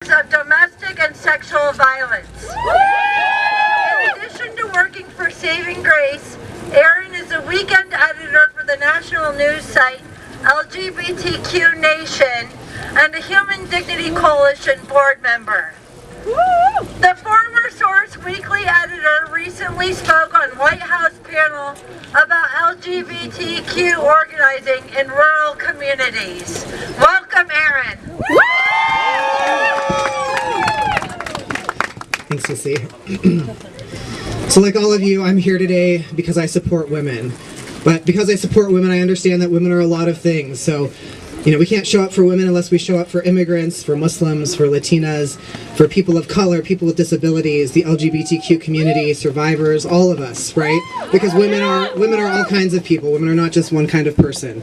of domestic and sexual violence. In addition to working for Saving Grace, Erin is a weekend editor for the national news site LGBTQ Nation and a Human Dignity Coalition board member. The former Source Weekly editor recently spoke on White House panel about LGBTQ organizing in rural communities. Welcome, Erin. Thanks, Missy. So like all of you, I'm here today because I support women. But because I support women, I understand that women are a lot of things. So, we can't show up for women unless we show up for immigrants, for Muslims, for Latinas, for people of color, people with disabilities, the LGBTQ community, survivors, all of us, right? Because women are all kinds of people. Women are not just one kind of person.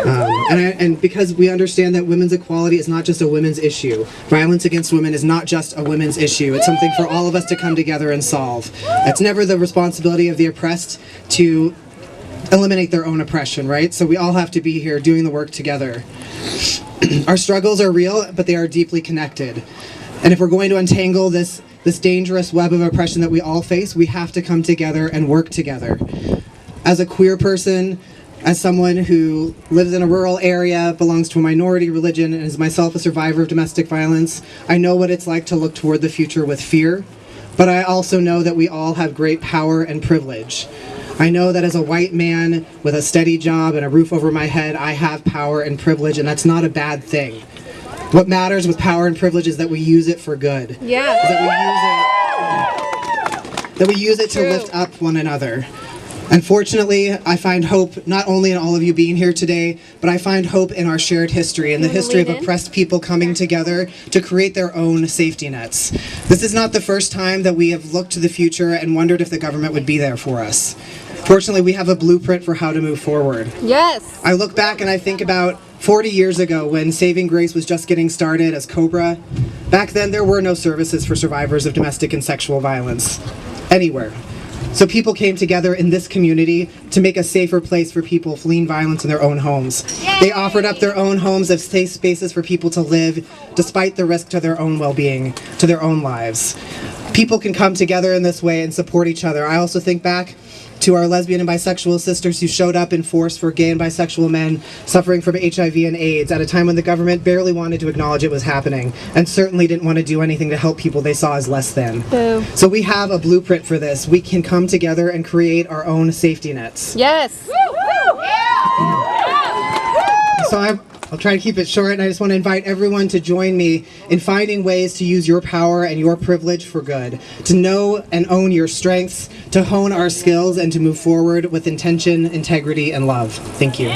And because we understand that women's equality is not just a women's issue. Violence against women is not just a women's issue. It's something for all of us to come together and solve. It's never the responsibility of the oppressed to eliminate their own oppression, right? So we all have to be here doing the work together. Our struggles are real, but they are deeply connected. And if we're going to untangle this dangerous web of oppression that we all face, we have to come together and work together. As a queer person, as someone who lives in a rural area, belongs to a minority religion, and is myself a survivor of domestic violence, I know what it's like to look toward the future with fear, but I also know that we all have great power and privilege. I know that as a white man with a steady job and a roof over my head, I have power and privilege, and that's not a bad thing. What matters with power and privilege is that we use it for good. Yeah. That we use it to lift up one another. Unfortunately, I find hope not only in all of you being here today, but I find hope in our shared history and the history of oppressed people coming together to create their own safety nets. This is not the first time that we have looked to the future and wondered if the government would be there for us. Fortunately, we have a blueprint for how to move forward. Yes. I look back and I think about 40 years ago when Saving Grace was just getting started as COBRA. Back then, there were no services for survivors of domestic and sexual violence anywhere. So people came together in this community to make a safer place for people fleeing violence in their own homes. Yay! They offered up their own homes as safe spaces for people to live despite the risk to their own well-being, to their own lives. People can come together in this way and support each other. I also think back to our lesbian and bisexual sisters who showed up in force for gay and bisexual men suffering from HIV and AIDS at a time when the government barely wanted to acknowledge it was happening and certainly didn't want to do anything to help people they saw as less than. Boo. So we have a blueprint for this. We can come together and create our own safety nets. Yes. So I'll try to keep it short, and I just want to invite everyone to join me in finding ways to use your power and your privilege for good, to know and own your strengths, to hone our skills, and to move forward with intention, integrity, and love. Thank you.